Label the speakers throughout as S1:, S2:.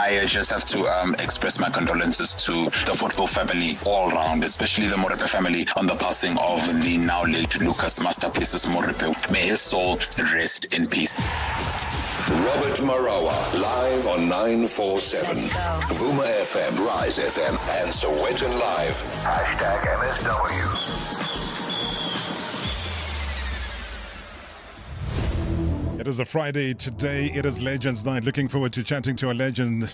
S1: I just have to express my condolences to the football family all round, especially the Moripe family, on the passing of the now late Lucas Masterpieces Moripe. May his soul rest in peace.
S2: Robert Marawa, live on 947. Vuma FM, Rise FM, and Sowetan Live. #MSW.
S3: It is a Friday today. It is Legends Night. Looking forward to chatting to a legend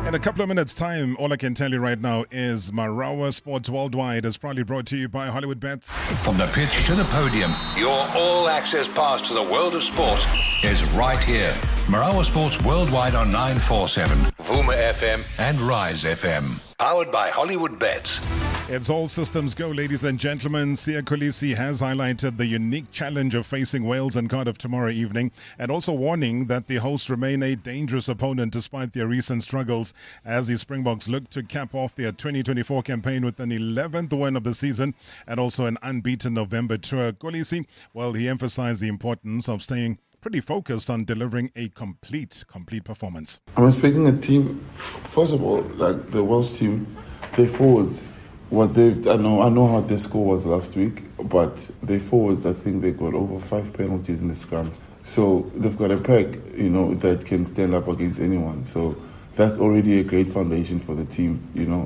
S3: in a couple of minutes' time. All I can tell you right now is Marawa Sports Worldwide is proudly brought to you by Hollywood Bets.
S2: From the pitch to the podium, your all-access pass to the world of sport is right here. Marawa Sports Worldwide on 947, Vuma FM and Rise FM. Powered by Hollywood Bets.
S3: It's all systems go, ladies and gentlemen. Siya Kolisi has highlighted the unique challenge of facing Wales and Cardiff tomorrow evening, and also warning that the hosts remain a dangerous opponent despite their recent struggles as the Springboks look to cap off their 2024 campaign with an 11th win of the season and also an unbeaten November tour. Kolisi, well, he emphasized the importance of staying pretty focused on delivering a complete performance.
S4: I'm expecting a team, first of all, like the Welsh team, play forwards. I know how their score was last week, but their forwards, I think they got over 5 penalties in the scrums. So they've got a pack, that can stand up against anyone. So that's already a great foundation for the team,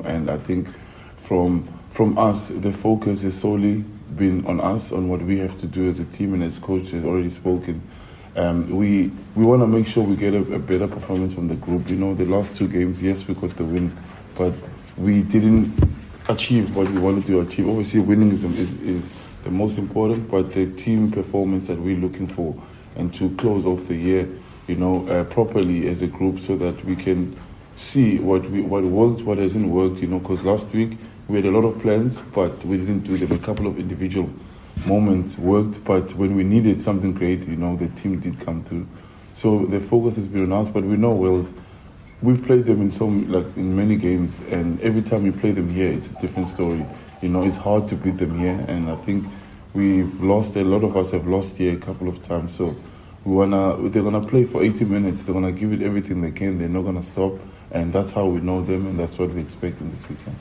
S4: and I think from us, the focus has solely been on us, on what we have to do as a team, and as coach has already spoken. We want to make sure we get a better performance from the group. The last 2 games, yes, we got the win, but we didn't achieve what we wanted to achieve. Obviously, winning is the most important, but the team performance that we're looking for, and to close off the year, properly as a group, so that we can see what worked, what hasn't worked. Because last week we had a lot of plans, but we didn't do them. A couple of individual moments worked, but when we needed something great, the team did come through. So the focus has been on us, but we know Wales. We've played them in many games, and every time we play them here, it's a different story. It's hard to beat them here, and I think we've lost. A lot of us have lost here a couple of times. So they're gonna play for 80 minutes. They're gonna give it everything they can. They're not gonna stop, and that's how we know them, and that's what we expect in this weekend.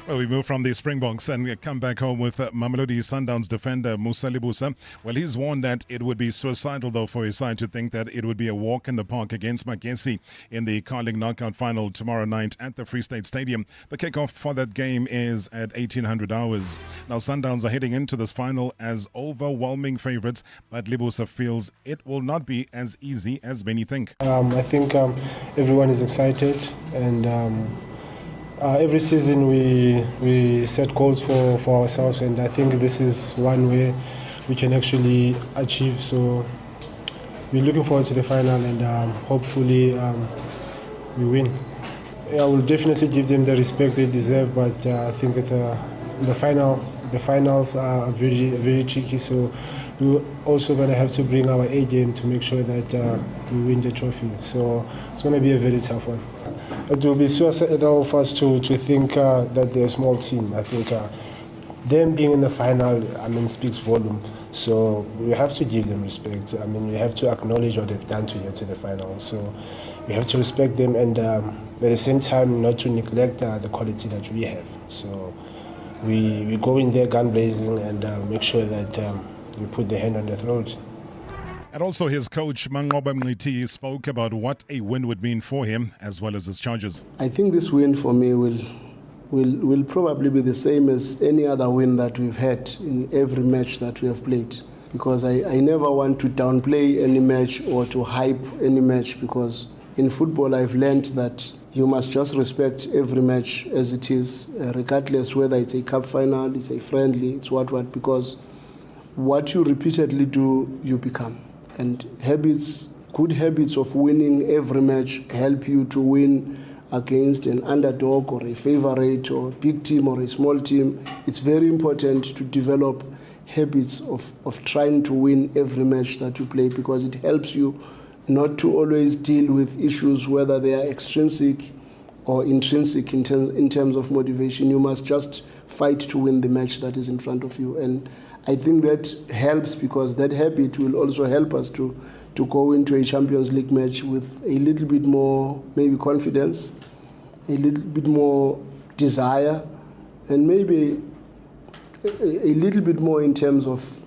S3: Well, we move from the Springboks and come back home with Mamelodi Sundowns defender Musa Libusa. Well, he's warned that it would be suicidal, though, for his side to think that it would be a walk in the park against Magesi in the Carling knockout final tomorrow night at the Free State Stadium. The kickoff for that game is at 1800 hours. Now, Sundowns are heading into this final as overwhelming favourites, but Libusa feels it will not be as easy as many think.
S5: I think everyone is excited, and every season we set goals for ourselves, and I think this is one way we can actually achieve. So we're looking forward to the final, and hopefully we win. I will definitely give them the respect they deserve, but I think it's the finals are very tricky. So we're also going to have to bring our A game to make sure that we win the trophy. So it's going to be a very tough one. It will be suicidal for us to think that they're a small team. I think them being in the final, speaks volume. So we have to give them respect. We have to acknowledge what they've done to get to the final. So we have to respect them, and at the same time not to neglect the quality that we have. So we go in there gun blazing and make sure that we put the hand on the throat.
S3: And also his coach, Mangoba Mngiti, spoke about what a win would mean for him, as well as his charges.
S6: I think this win for me will probably be the same as any other win that we've had in every match that we have played. Because I never want to downplay any match or to hype any match, because in football I've learned that you must just respect every match as it is, regardless whether it's a cup final, it's a friendly, it's what, because what you repeatedly do, you become. And good habits of winning every match help you to win against an underdog or a favorite or a big team or a small team. It's very important to develop habits of trying to win every match that you play, because it helps you not to always deal with issues, whether they are extrinsic or intrinsic in terms of motivation. You must just fight to win the match that is in front of you. And I think that helps, because that habit will also help us to to go into a Champions League match with a little bit more maybe confidence, a little bit more desire, and maybe a little bit more in terms of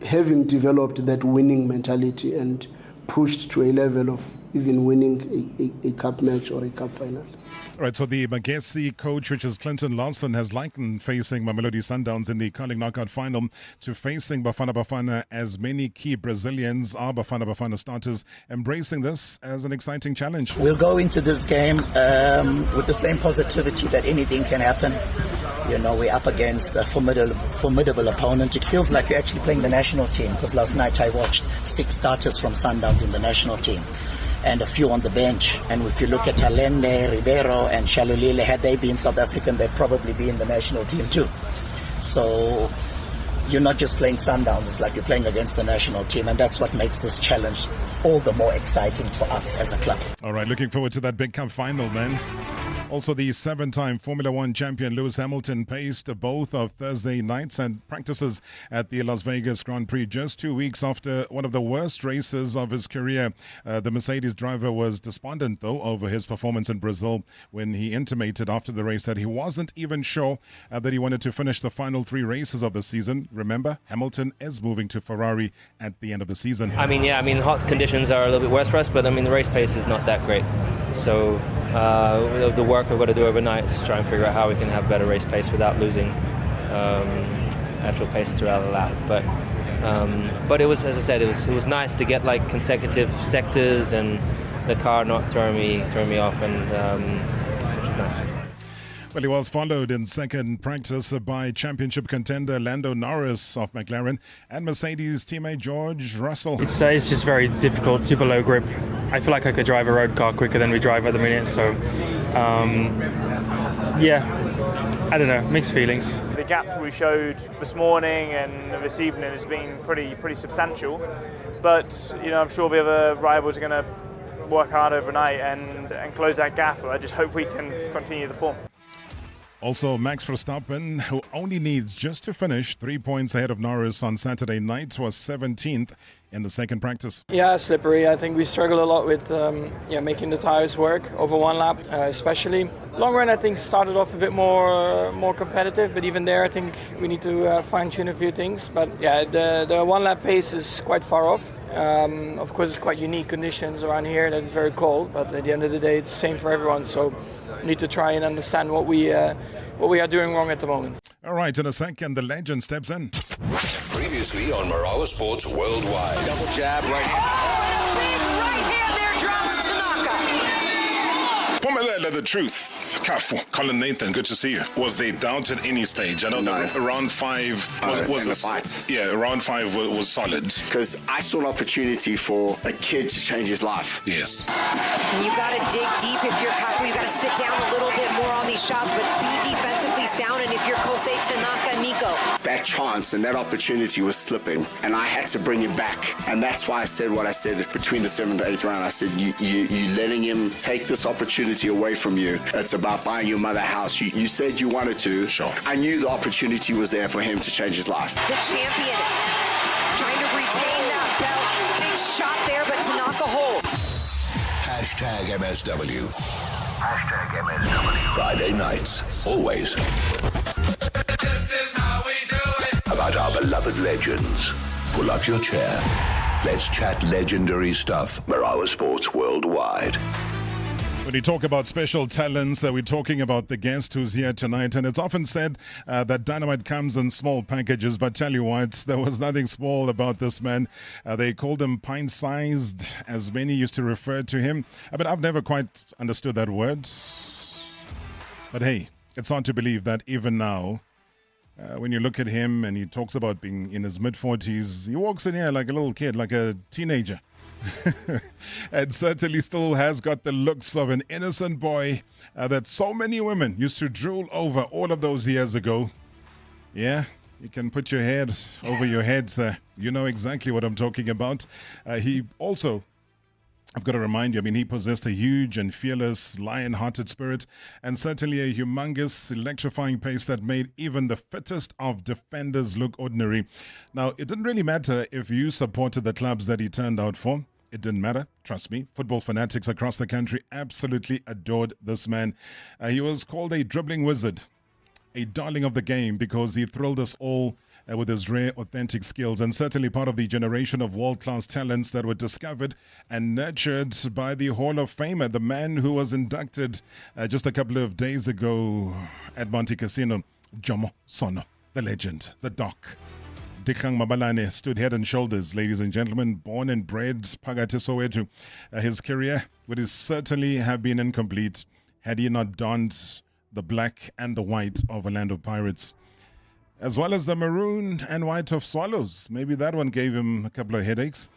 S6: having developed that winning mentality and pushed to a level of even winning a cup match or a cup final.
S3: All right, so the Magesi coach, which is Clinton Lawson, has likened facing Mamelodi Sundowns in the curling knockout final to facing Bafana Bafana, as many key Brazilians are Bafana Bafana starters, embracing this as an exciting challenge.
S7: We'll go into this game with the same positivity that anything can happen. You know, we're up against a formidable opponent. It feels like we're actually playing the national team, because last night I watched 6 starters from Sundowns in the national team and a few on the bench. And if you look at Allende, Ribeiro and Shalulile, had they been South African, they'd probably be in the national team too. So you're not just playing Sundowns, it's like you're playing against the national team, and that's what makes this challenge all the more exciting for us as a club.
S3: All right, looking forward to that big cup final, man. Also, the 7-time Formula One champion Lewis Hamilton paced both of Thursday nights and practices at the Las Vegas Grand Prix just 2 weeks after one of the worst races of his career. The Mercedes driver was despondent, though, over his performance in Brazil when he intimated after the race that he wasn't even sure that he wanted to finish the final 3 races of the season. Remember, Hamilton is moving to Ferrari at the end of the season.
S8: Hot conditions are a little bit worse for us, but the race pace is not that great. So the work we've got to do overnight is to try and figure out how we can have better race pace without losing actual pace throughout the lap. But it was, as I said, it was nice to get like consecutive sectors and the car not throwing me off, and which was nice.
S3: Well, he was followed in second practice by championship contender Lando Norris of McLaren and Mercedes teammate George Russell.
S9: It's just very difficult, super low grip. I feel like I could drive a road car quicker than we drive at the minute, so I don't know, mixed feelings.
S10: The gap we showed this morning and this evening has been pretty substantial, but I'm sure the other rivals are going to work hard overnight and close that gap. I just hope we can continue the form.
S3: Also, Max Verstappen, who only needs just to finish 3 points ahead of Norris on Saturday night, was 17th in the second practice.
S11: Yeah, slippery. I think we struggle a lot with making the tires work over one lap, especially. Long run, I think, started off a bit more competitive, but even there, I think we need to fine-tune a few things. But yeah, the one-lap pace is quite far off. Of course, it's quite unique conditions around here. That it's very cold, but at the end of the day, it's the same for everyone. So we need to try and understand what we are doing wrong at the moment.
S3: All right, in a second, the legend steps in.
S2: Previously on Marawa Sports Worldwide.
S12: Double jab right hand.
S13: Oh, and a big right hand there drops the knockout.
S3: Pumelela, the truth. Kafu, Colin Nathan, good to see you. Was there doubt at any stage? I know that round 5 was
S12: in the fight.
S3: Yeah, round 5 was solid.
S12: Because I saw an opportunity for a kid to change his life.
S3: Yes.
S13: You got to dig deep if you're Kafu. You got to sit down a little bit more on these shots, but be defensively sound. And if you're Kosei Tanaka, Nico.
S12: That chance and that opportunity was slipping, and I had to bring him back. And that's why I said what I said between the 7th and 8th round. I said, you letting him take this opportunity away from you. It's about buying your mother a house. You said you wanted to.
S3: Sure.
S12: I knew the opportunity was there for him to change his life.
S13: The champion trying to retain that belt. Big shot there, but Tanaka holds.
S2: Hashtag MSW. Hashtag MSW. Friday nights, always.
S14: This is how we do it.
S2: About our beloved legends. Pull up your chair. Let's chat legendary stuff. Marawa Sports Worldwide.
S3: When you talk about special talents, we're talking about the guest who's here tonight. And it's often said that dynamite comes in small packages. But tell you what, there was nothing small about this man. They called him pint-sized, as many used to refer to him. But I've never quite understood that word. But hey, it's hard to believe that even now, when you look at him and he talks about being in his mid-40s, he walks in here like a little kid, like a teenager. And certainly still has got the looks of an innocent boy that so many women used to drool over all of those years ago. Yeah, you can put your head over your head, sir. You know exactly what I'm talking about. He also I've got to remind you, I mean, he possessed a huge and fearless, lion-hearted spirit and certainly a humongous, electrifying pace that made even the fittest of defenders look ordinary. Now, it didn't really matter if you supported the clubs that he turned out for. It didn't matter. Trust me. Football fanatics across the country absolutely adored this man. He was called a dribbling wizard, a darling of the game, because he thrilled us all with his rare, authentic skills, and certainly part of the generation of world-class talents that were discovered and nurtured by the Hall of Famer, the man who was inducted just a couple of days ago at Monte Casino, Jomo Sono, the legend, the Doc. Dikgang Mabalane stood head and shoulders, ladies and gentlemen, born and bred Phakathi Soweto. His career would certainly have been incomplete had he not donned the black and the white of Orlando Pirates, as well as the maroon and white of Swallows. Maybe that one gave him a couple of headaches.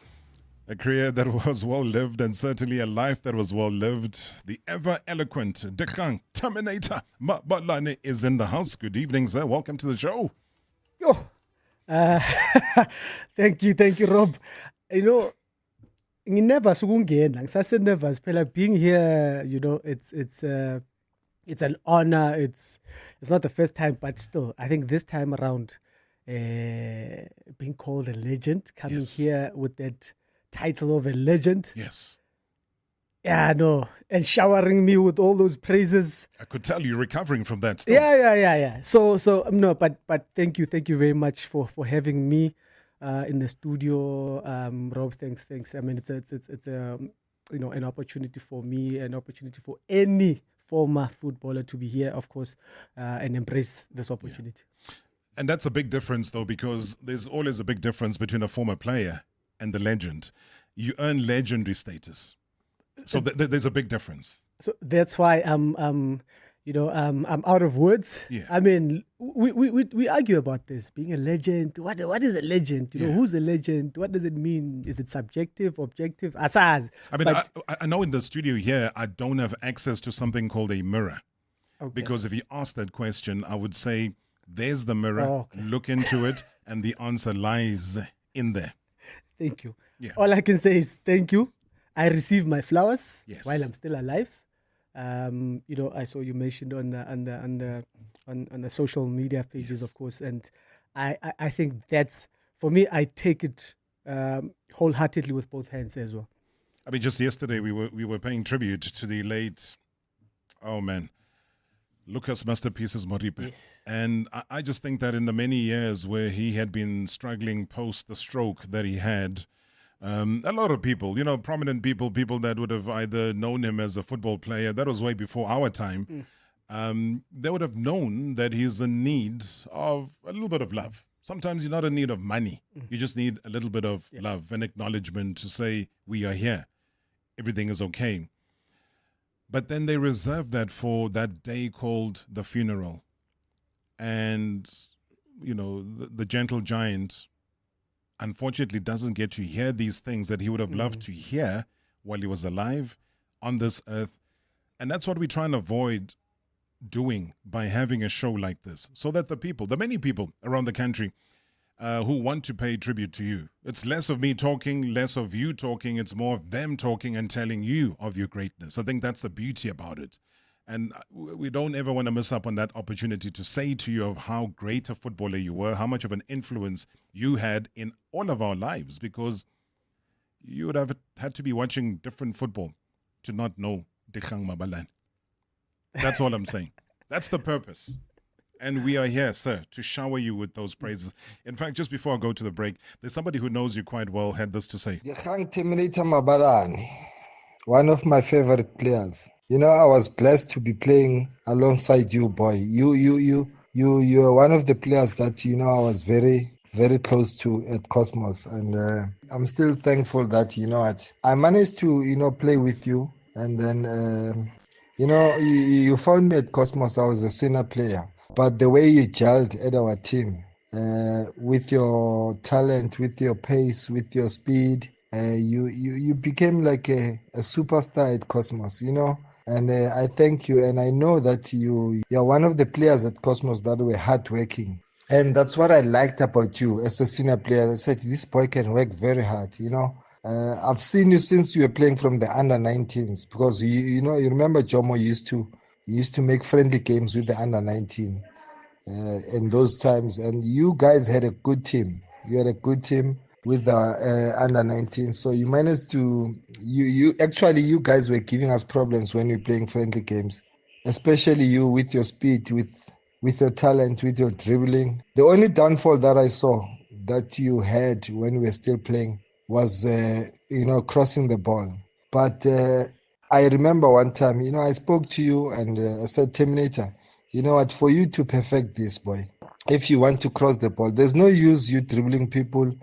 S3: A career that was well-lived and certainly a life that was well-lived. The ever-eloquent Dikgang Terminator Mabalane is in the house. Good evening, sir. Welcome to the show.
S15: Yo, thank you, Rob. You know, never nervous. Being here, you know, it's an honor. It's not the first time, but still, I think this time around, being called a legend, coming here with that title of a legend.
S3: Yes.
S15: Yeah, no, and showering me with all those praises.
S3: I could tell you're recovering from that still.
S15: Yeah. So no, but thank you very much for having me in the studio, Rob. Thanks. I mean, it's a you know, an opportunity for me, an opportunity for any former footballer to be here, of course, and embrace this opportunity.
S3: Yeah. And that's a big difference, though, because there's always a big difference between a former player and the legend. You earn legendary status, so there's a big difference.
S15: So that's why I'm out of words.
S3: Yeah.
S15: I mean, we argue about this, being a legend. What is a legend? You know, who's a legend? What does it mean? Is it subjective, objective? Asaz.
S3: I mean, I know in the studio here, I don't have access to something called a mirror.
S15: Okay.
S3: Because if you ask that question, I would say, there's the mirror,
S15: okay.
S3: Look into it, and the answer lies in there.
S15: Thank you.
S3: Yeah.
S15: All I can say is thank you. I receive my flowers while I'm still alive. You know, I saw you mentioned on the social media pages, of course, and I think that's, for me, I take it wholeheartedly with both hands as well.
S3: I mean, just yesterday we were paying tribute to the late, Lucas Masterpieces Moripe.
S15: Yes.
S3: And I just think that in the many years where he had been struggling post the stroke that he had, a lot of people, you know, prominent people that would have either known him as a football player, that was way before our time, they would have known that he's in need of a little bit of love. Sometimes you're not in need of money. You just need a little bit of love and acknowledgement to say, we are here. Everything is okay. But then they reserved that for that day called the funeral. And, you know, the gentle giant unfortunately doesn't get to hear these things that he would have loved to hear while he was alive on this earth. And that's what we try and avoid doing by having a show like this, so that the many people around the country who want to pay tribute to you, it's less of me talking, less of you talking, it's more of them talking and telling you of your greatness. I think that's the beauty about it. And we don't ever want to miss up on that opportunity to say to you of how great a footballer you were, how much of an influence you had in all of our lives, because you would have had to be watching different football to not know Dikgang Mabalane. That's all I'm saying. That's the purpose. And we are here, sir, to shower you with those praises. In fact, just before I go to the break, there's somebody who knows you quite well had this to say.
S16: Dikgang Terminator Mabalane, one of my favorite players. You know, I was blessed to be playing alongside you, boy. You're one of the players that, you know, I was very, very close to at Cosmos. And I'm still thankful that, you know what, I managed to, you know, play with you. And then, you know, you found me at Cosmos. I was a senior player. But the way you gelled at our team, with your talent, with your pace, with your speed, you became like a superstar at Cosmos, you know. And I thank you, and I know that you're one of the players at Cosmos that were hardworking. And that's what I liked about you as a senior player. I said, this boy can work very hard, you know. I've seen you since you were playing from the under-19s because you remember Jomo used to make friendly games with the under-19 in those times, and you guys had a good team. You had a good team with the under-19, so you managed to you guys were giving us problems when we were playing friendly games, especially you with your speed, with your talent, with your dribbling. The only downfall that I saw that you had when we were still playing was crossing the ball. But I remember one time, I spoke to you and I said, Terminator, you know what, for you to perfect this, boy, if you want to cross the ball, there's no use you dribbling people,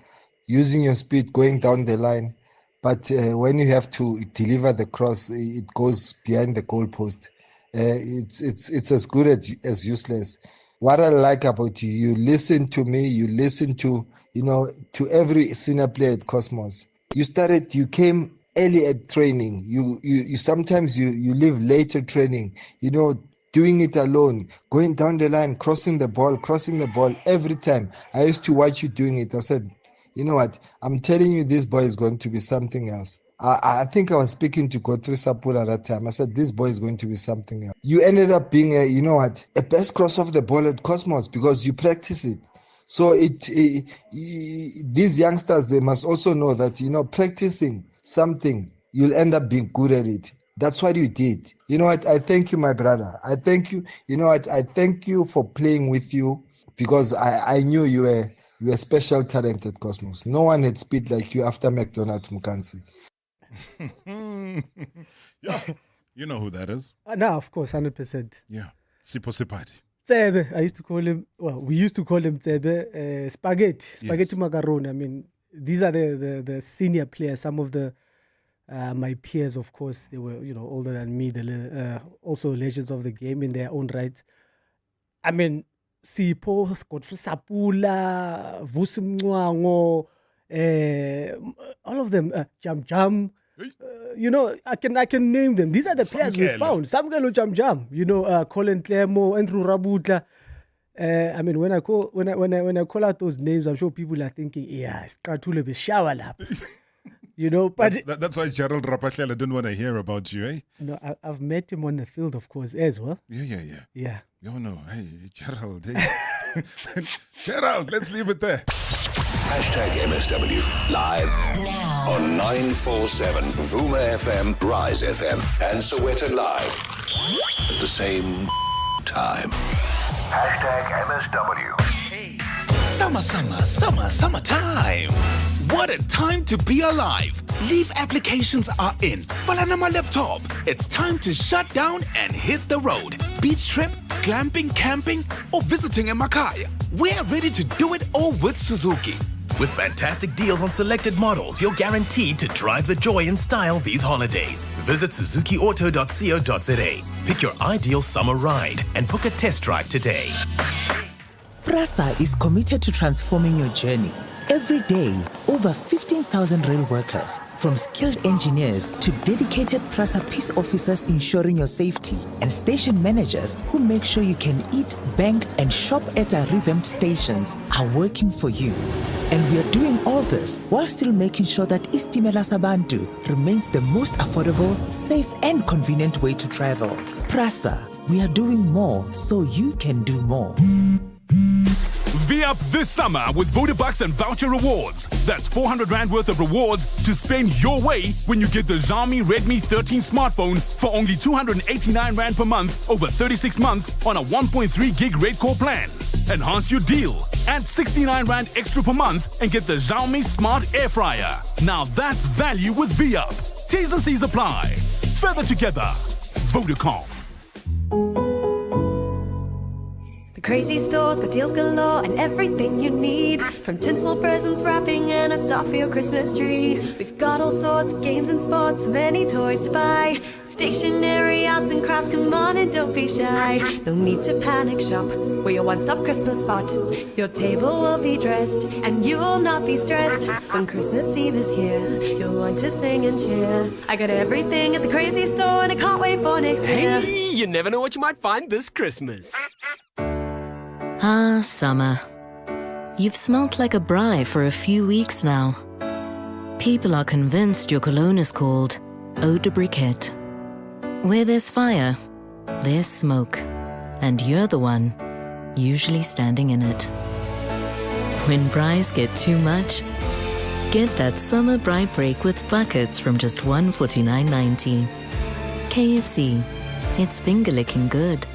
S16: using your speed, going down the line. But when you have to deliver the cross, it goes behind the goalpost. It's as good as useless. What I like about you, you listen to me, you listen to every senior player at Cosmos. You came early at training. You sometimes you leave later training, doing it alone, going down the line, crossing the ball every time. I used to watch you doing it. I said, you know what? I'm telling you, this boy is going to be something else. I think I was speaking to Godfrey Sapula at that time. I said, this boy is going to be something else. You ended up being a best cross off the ball at Cosmos because you practice it. So these youngsters, they must also know that, practicing something, you'll end up being good at it. That's what you did. You know what? I thank you, my brother. I thank you. You know what? I thank you for playing with you because I knew you were special talent at Cosmos. No one had speed like you after McDonald Mukansi.
S3: Yeah, you know who that is.
S15: No, of course, 100%.
S3: Yeah, Sipho Sipati.
S15: Tsebe, I used to call him, we used to call him Tsebe, spaghetti
S3: Yes.
S15: macaroni. I mean, these are the senior players. Some of the my peers, of course, they were older than me. Also legends of the game in their own right. I mean, Sipho, Godfrey Sapula, Vusi Mncwango, all of them, Jam. I can name them. These are the players we found. Samkelo Jam. Colin Clermont, Andrew Rabutla. I mean, when I call out those names, I'm sure people are thinking, yeah, it's Katule Bishawalap. But
S3: that's why Gerald Rapashela didn't want to hear about you, eh?
S15: No, I've met him on the field, of course, as well.
S3: Yeah. No. Hey, Gerald. Hey. Gerald, let's leave it there.
S2: #MSW live now on 947 Vuma FM, Rise FM, and Sowetan Live at the same time. #MSW.
S17: Summertime. What a time to be alive. Leave applications are in. Falanama laptop. It's time to shut down and hit the road. Beach trip, glamping, camping, or visiting in Makaya. We're ready to do it all with Suzuki. With fantastic deals on selected models, you're guaranteed to drive the joy in style these holidays. Visit suzukiauto.co.za. Pick your ideal summer ride and book a test drive today.
S18: PRASA is committed to transforming your journey. Every day, over 15,000 rail workers, from skilled engineers to dedicated PRASA peace officers ensuring your safety, and station managers who make sure you can eat, bank, and shop at our revamped stations are working for you. And we are doing all this while still making sure that Istimela Sabantu remains the most affordable, safe, and convenient way to travel. PRASA, we are doing more so you can do more.
S19: Be up this summer with VodaBucks and voucher rewards. That's 400 Rand worth of rewards to spend your way when you get the Xiaomi Redmi 13 smartphone for only 289 Rand per month over 36 months on a 1.3 gig red core plan. Enhance your deal. Add 69 Rand extra per month and get the Xiaomi Smart Air Fryer. Now that's value with V-Up. T's and C's apply. Further together. Vodacom.
S20: Crazy stores, got deals galore and everything you need. From tinsel presents, wrapping, and a star for your Christmas tree. We've got all sorts of games and sports, many toys to buy. Stationery, arts and crafts, come on and don't be shy. No need to panic shop, we're your one-stop Christmas spot. Your table will be dressed and you will not be stressed. When Christmas Eve is here, you'll want to sing and cheer. I got everything at the Crazy Store and I can't wait for next year.
S21: Hey, you never know what you might find this Christmas.
S22: Ah, summer. You've smelt like a braai for a few weeks now.
S1: People are convinced your cologne is called Eau de Briquette. Where there's fire, there's smoke, and you're the one usually standing in it. When braais get too much, get that summer braai break with buckets from just $149.90. KFC, it's finger-licking good.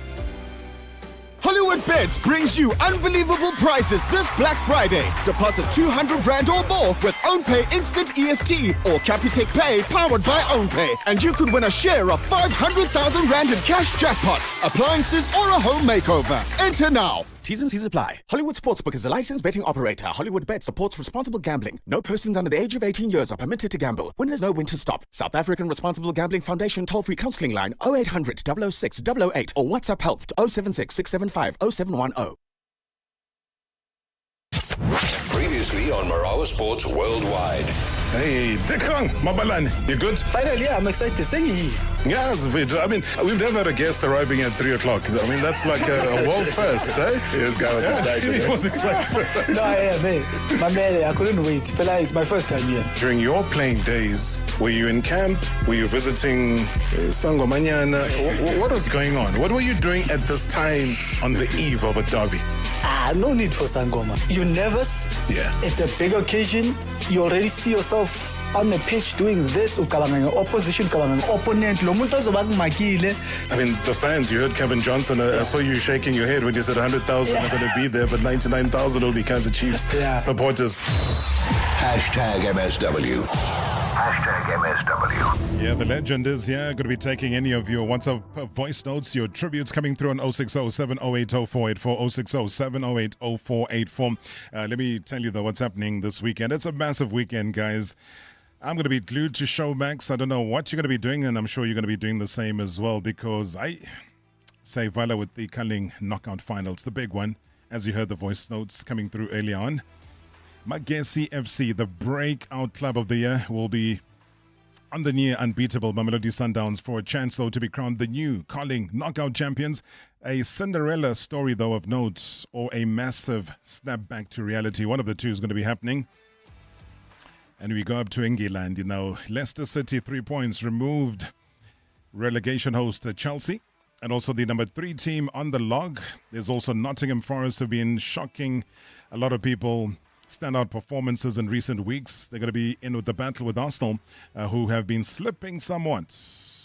S22: Hollywood Bets brings you unbelievable prizes this Black Friday. Deposit 200 Rand or more with OwnPay Instant EFT or Capitec Pay powered by OwnPay. And you could win a share of 500,000 Rand in cash jackpots, appliances or a home makeover. Enter now. T's and C's apply. Hollywood Sportsbook is a licensed betting operator. Hollywood Bet supports responsible gambling. No persons under the age of 18 years are permitted to gamble. Winners know when to stop. South African Responsible Gambling Foundation toll-free counselling line 0800 006 008 or WhatsApp help to 076 675 0710.
S2: Previously on Marawa Sports Worldwide.
S3: Hey, Dikgang Mabalane, you good?
S23: Finally, yeah, I'm excited. Sing it.
S3: Yes, I mean, we've never had a guest arriving at 3 o'clock. I mean, that's like a world first, eh?
S23: This guy was excited.
S3: He was excited.
S23: No, I am, man. My man, I couldn't wait. Fela, it's my first time here.
S3: During your playing days, were you in camp? Were you visiting Sangomanyana? What was going on? What were you doing at this time on the eve of a derby?
S23: No need for Sangoma. You're nervous.
S3: Yeah.
S23: It's a big occasion. You already see yourself on the pitch doing this. Opposition, opponent.
S3: I mean, the fans, you heard Kevin Johnson. I saw you shaking your head when you said 100,000 are going to be there, but 99,000 will be Kaizer Chiefs supporters.
S2: Hashtag MSW. Hashtag MSW.
S3: Yeah, the legend is here. Going to be taking any of your WhatsApp voice notes, your tributes coming through on 060 708 0484, 060 708 0484. Let me tell you though what's happening this weekend. It's a massive weekend, guys. I'm going to be glued to Showmax. I don't know what you're going to be doing, and I'm sure you're going to be doing the same as well, because I say Vala with the Culling knockout finals, the big one, as you heard the voice notes coming through early on. Magesi FC, the breakout club of the year, will be on the near unbeatable Mamelodi Sundowns for a chance, though, to be crowned the new Culling knockout champions. A Cinderella story, though, of note, or a massive snap back to reality. One of the two is going to be happening. And we go up to England, Leicester City, 3 points removed. Relegation host Chelsea. And also the number 3 team on the log. There's also Nottingham Forest, have been shocking a lot of people. Standout performances in recent weeks. They're going to be in with the battle with Arsenal, who have been slipping somewhat.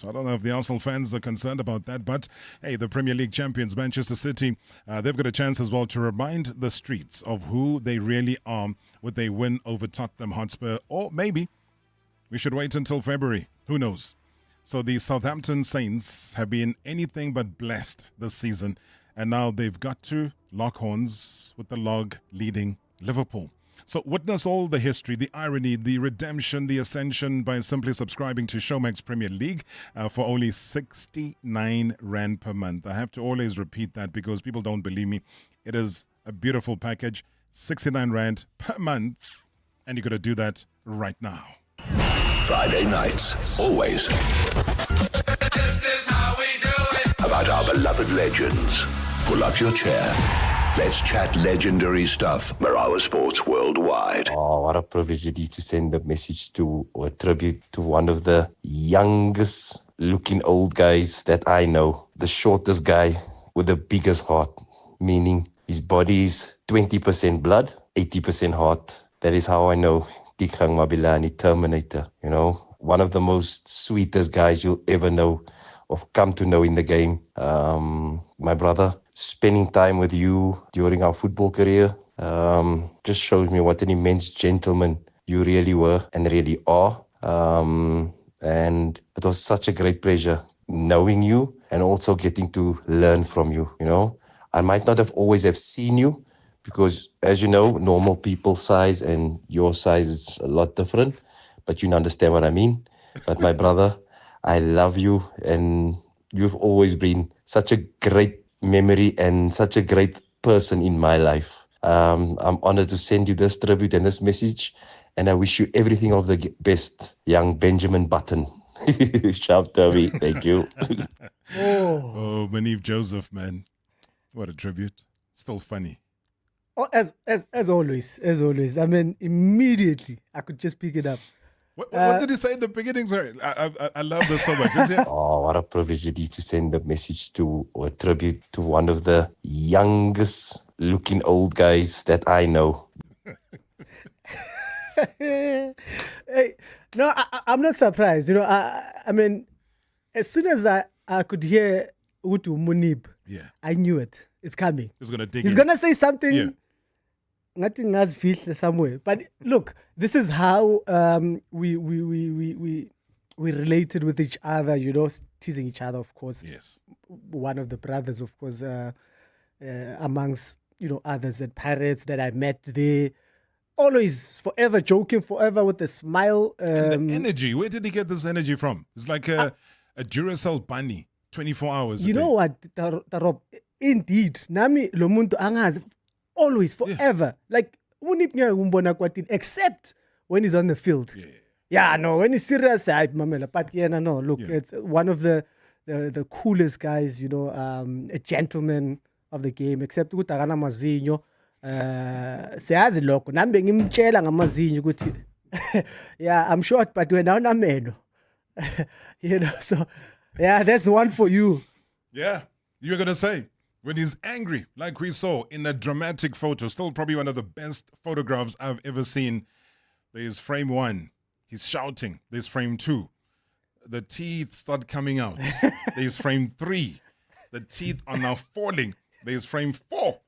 S3: I don't know if the Arsenal fans are concerned about that, but hey, the Premier League champions, Manchester City, they've got a chance as well to remind the streets of who they really are with a win over Tottenham Hotspur. Or maybe we should wait until February. Who knows? So the Southampton Saints have been anything but blessed this season, and now they've got to lock horns with the log leading Liverpool. So witness all the history, the irony, the redemption, the ascension by simply subscribing to Showmax Premier League for only 69 Rand per month. I have to always repeat that because people don't believe me. It is a beautiful package, 69 Rand per month, and you're going to do that right now.
S2: Friday nights, always.
S14: This is how we do it.
S2: About our beloved legends. Pull up your chair. Let's chat legendary stuff. Marawa Sports Worldwide.
S24: Oh, what a privilege it is to send a message to, or a tribute to one of the youngest looking old guys that I know. The shortest guy with the biggest heart, meaning his body is 20% blood, 80% heart. That is how I know Dikgang Mabalane, Terminator. One of the most sweetest guys you'll ever know or come to know in the game. My brother, spending time with you during our football career just shows me what an immense gentleman you really were and really are. And it was such a great pleasure knowing you and also getting to learn from you. I might not have always have seen you because, as you know, normal people size and your size is a lot different, but you understand what I mean. But my brother, I love you, and you've always been such a great memory and such a great person in my life. I'm honored to send you this tribute and this message, and I wish you everything of the best, young Benjamin Button. Shout to me. Thank you.
S3: Oh, Maniv Joseph, man. What a tribute. Still funny.
S15: Oh, as always. I mean, immediately I could just pick it up.
S3: What did he say in the beginning? Sorry, I love this so much.
S24: Oh, what a privilege it is to send a message to or a tribute to one of the youngest looking old guys that I know.
S15: Hey, no, I'm not surprised. You know, I mean, as soon as I could hear Utu Munib, I knew it. It's coming.
S3: He's gonna dig.
S15: He's gonna say something. Nothing else feel somewhere. But look, this is how we related with each other. You know, teasing each other, of course.
S3: Yes.
S15: One of the brothers, of course, amongst others at Pirates that I met there. Always, forever joking, forever with a smile.
S3: And the energy. Where did he get this energy from? It's like a Duracell bunny, 24 hours.
S15: You know what, Tarob? Indeed, Nami Lomuntu Angaz, always, forever. Like, except when he's on the field. Yeah, no, when he's serious, but no, look, it's one of the coolest guys, a gentleman of the game, except Utagana Mazinho. Siyazi lokho nami bengimtshela ngamazinyo ukuthi yeah, I'm short but wena unameno. So yeah, that's one for you.
S3: Yeah, you're gonna say when he's angry, like we saw in a dramatic photo, still probably one of the best photographs I've ever seen. There's frame 1, he's shouting. There's frame 2, the teeth start coming out. There's frame 3, the teeth are now falling. There's frame 4,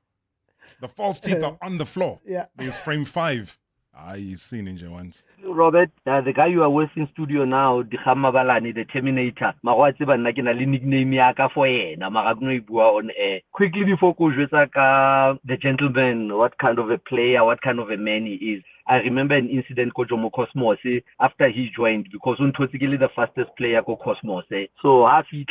S3: the false teeth are on the floor.
S15: Yeah.
S3: There's frame 5. He's seen Ninja once.
S4: Robert, the guy you are with in studio now, Dikgang Mabalane, the Terminator. Nickname on air. Quickly before the gentleman, what kind of a player, what kind of a man he is. I remember an incident called Jomo Cosmos after he joined because Untosigili the fastest player called Cosmos. So half he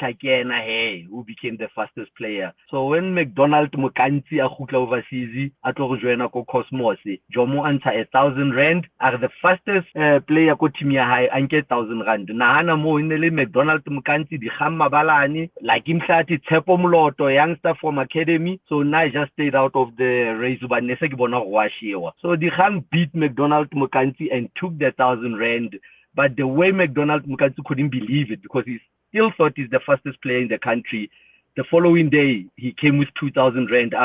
S4: who became the fastest player. So when McDonald Mukanti Akukla overseas at join Cosmos, Jomo answer 1,000 rand are the fastest player ko Timia High and get 1,000 rand. Nahana mo inele McDonald Mukanti Dikgang Mabalane like him Sati Tsepo Mloto youngster from academy. So now I just stayed out of the race but Nesegibona Washiwa. So Dikgang beat McDonald Mukanti and took the 1,000 rand. But the way McDonald Mukanti couldn't believe it because he still thought he's the fastest player in the country. The following day, he came with 2,000 rand.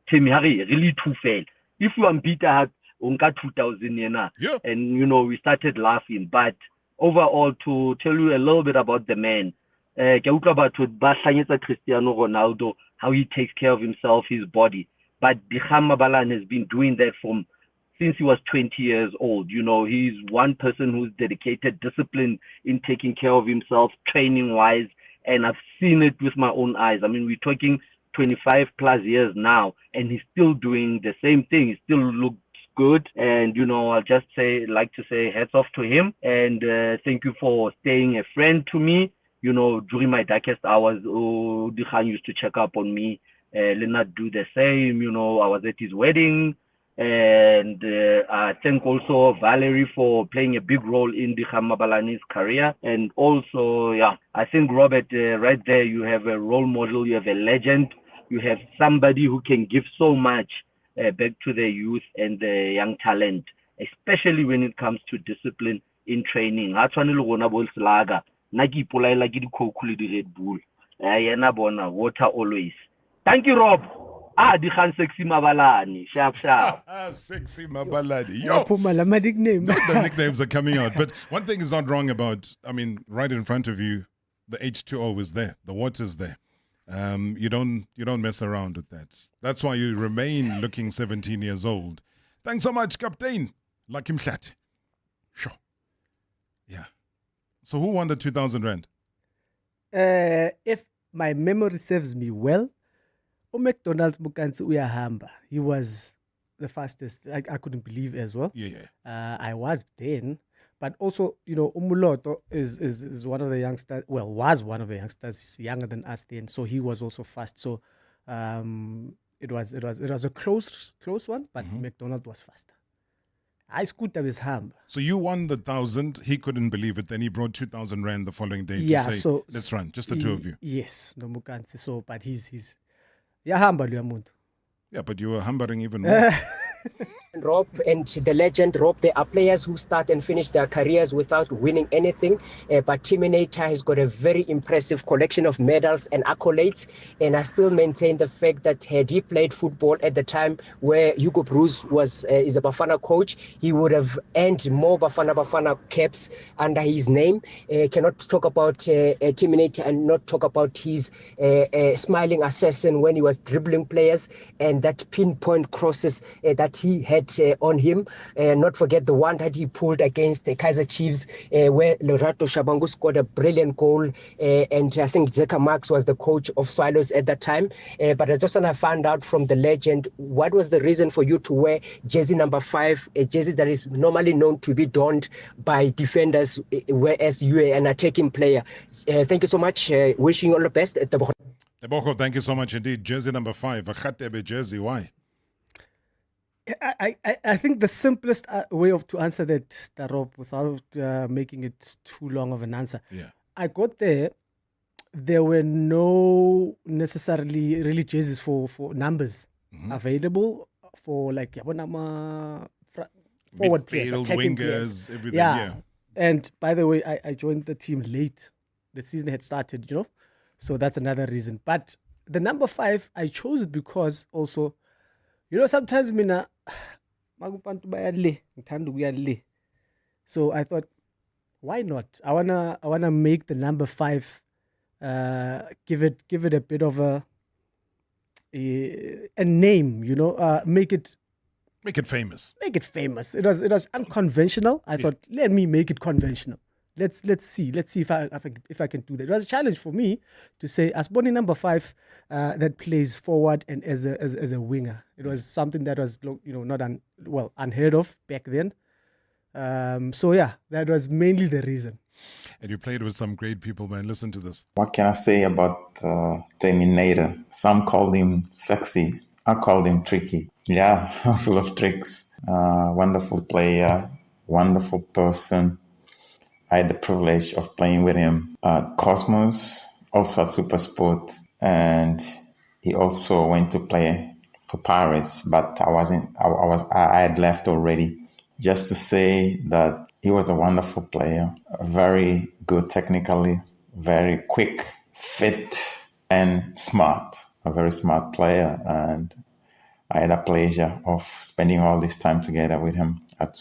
S4: Temi Hari, really too fail. If you unbeat had unka 2,000 yena. And we started laughing. But overall, to tell you a little bit about the man, Cristiano Ronaldo, how he takes care of himself, his body. But Dikgang Mabalane has been doing that since he was 20 years old. He's one person who's dedicated, disciplined in taking care of himself, training-wise, and I've seen it with my own eyes. I mean, we're talking 25 plus years now, and he's still doing the same thing. He still looks good, and I'll just like to say hats off to him, and thank you for staying a friend to me. During my darkest hours, Dikgang used to check up on me. Leonard do the same. I was at his wedding. And I thank also Valerie for playing a big role in Dikgang Mabalane's career. And also, I think, Robert, right there, you have a role model, you have a legend, you have somebody who can give so much back to the youth and the young talent, especially when it comes to discipline in training. Red Bull. Water always. Thank you, Rob. Dikgang Sexy Mabalane. Sharp.
S3: Sexy Mabalane. Yo. The nicknames are coming out. But one thing is not wrong about, right in front of you, the H2O is there. The water's there. You don't mess around with that. That's why you remain looking 17 years old. Thanks so much, Captain. Lucky Mshat. Sure. Yeah. So who won the 2,000 rand?
S15: If my memory serves me well, McDonald's Mukansi uyahamba. He was the fastest. I couldn't believe as well. I was then, but also Umuloto is one of the youngsters. Well, was one of the youngsters younger than us then, so he was also fast. So it was a close one, but McDonald was faster. I scooted his hand.
S3: So you won the 1,000. He couldn't believe it. Then he brought 2,000 rand the following day to say,
S15: so
S3: let's run. Just the two of you.
S15: Yes, no Mukansi. So, but he's. Yeah, but you were humbling even more.
S5: Rob and the legend Rob, there are players who start and finish their careers without winning anything, but Terminator has got a very impressive collection of medals and accolades, and I still maintain the fact that had he played football at the time where Hugo Bruce is a Bafana coach, he would have earned more Bafana caps under his name. Cannot talk about Terminator and not talk about his smiling assassin when he was dribbling players and that pinpoint crosses that he had on him. Not forget the one that he pulled against the Kaizer Chiefs, where Lorato Shabangu scored a brilliant goal, and I think Zeka Marx was the coach of Swallows at that time. But I just want to find out from the legend, what was the reason for you to wear jersey number 5, a jersey that is normally known to be donned by defenders, whereas you are an attacking player? Thank you so much. Wishing you all the best.
S3: Tebogo, thank you so much indeed. Jersey number 5, a Khatebe jersey. Why?
S15: I think the simplest way to answer that, Rob, without making it too long of an answer.
S3: Yeah.
S15: I got there were no necessarily really jerseys for numbers available for like forward players, attacking players,
S3: everything. Yeah.
S15: And by the way, I joined the team late. The season had started, so that's another reason. But the number 5, I chose it because also, sometimes mina makubantu bayale ngithanda ukuya le. So I thought, why not? I wanna make the number 5, give it a bit of a name, make it
S3: famous.
S15: Make it famous. It was unconventional. I thought, let me make it conventional. Let's see if I can do that. It was a challenge for me to say Asboni number 5 that plays forward and as a winger. It was something that was not unheard of back then. So yeah, that was mainly the reason.
S3: And you played with some great people, man. Listen to this.
S6: What can I say about Terminator? Some called him sexy. I called him tricky. Yeah, full of tricks. Wonderful player, wonderful person. I had the privilege of playing with him at Cosmos, also at Supersport, and he also went to play for Paris, but I had left already. Just to say that he was a wonderful player, very good technically, very quick, fit, and smart. A very smart player, and I had a pleasure of spending all this time together with him at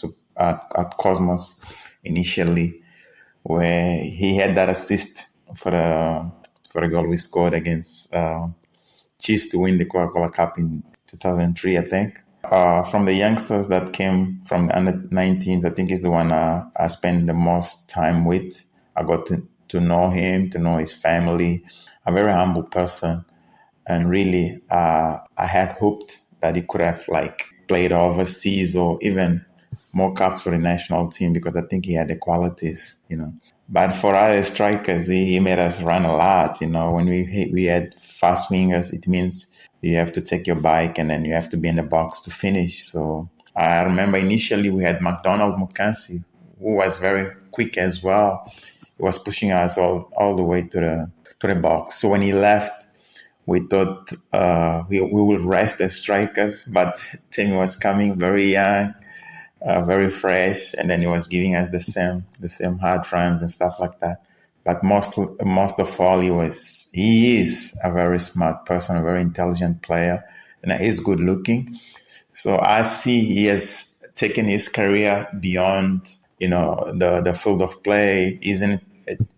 S6: Cosmos initially, where he had that assist for a goal we scored against Chiefs to win the Coca-Cola Cup in 2003, I think. From the youngsters that came from the under-19s, I think he's the one I spent the most time with. I got to know him, to know his family. A very humble person. And really, I had hoped that he could have played overseas or even more caps for the national team, because I think he had the qualities, But for other strikers, he made us run a lot, When we had fast wingers, it means you have to take your bike and then you have to be in the box to finish. So I remember initially we had McDonald Mukansi, who was very quick as well. He was pushing us all the way to the box. So when he left, we thought we will rest as strikers, but Timmy was coming very young, very fresh, and then he was giving us the same hard runs and stuff like that. But most of all, he is a very smart person, a very intelligent player, and he's good looking. So I see he has taken his career beyond, the field of play. He's on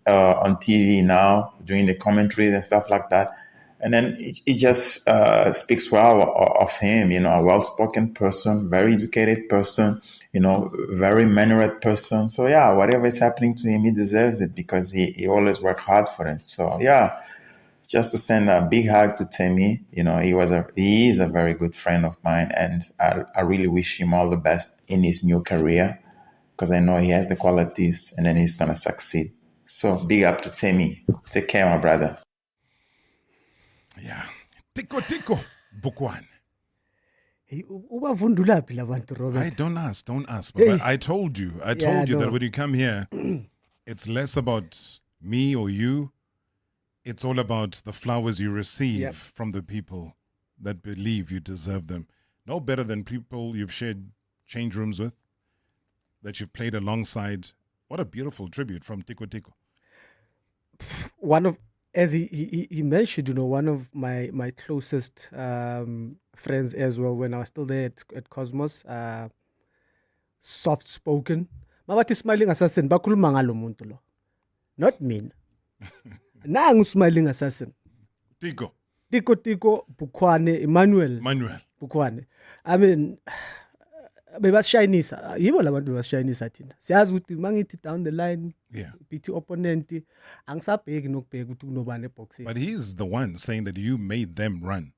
S6: TV now, doing the commentaries and stuff like that. And then it just speaks well of him, a well-spoken person, very educated person, very mannered person. So yeah, whatever is happening to him, he deserves it because he always worked hard for it. So yeah, just to send a big hug to Temi. He is a very good friend of mine, and I really wish him all the best in his new career, because I know he has the qualities and then he's gonna succeed. So big up to Temi. Take care, my brother.
S3: Yeah. Tiko, Bukwan.
S15: Hey, ubavundulaphi labantu, Robert?
S3: I don't ask. But I told you that when you come here, it's less about me or you. It's all about the flowers you receive from the people that believe you deserve them. No better than people you've shared change rooms with, that you've played alongside? What a beautiful tribute from Tiko Tiko.
S15: One of, as he mentioned, one of my closest friends as well when I was still there at Cosmos, soft spoken. Mabathi smiling assassin, bakhuluma ngalo muntu lo. Not me. Nangu smiling assassin.
S3: Tiko
S15: Bukwane, Emmanuel Bukwane. I mean, bebashinisa yibo labantu bebashinisa thina siyazi ukuthi mangithi down the line bithi opponent angisabheki nokubheka ukuthi kunobani eboxing.
S3: But he's the one saying that you made them run.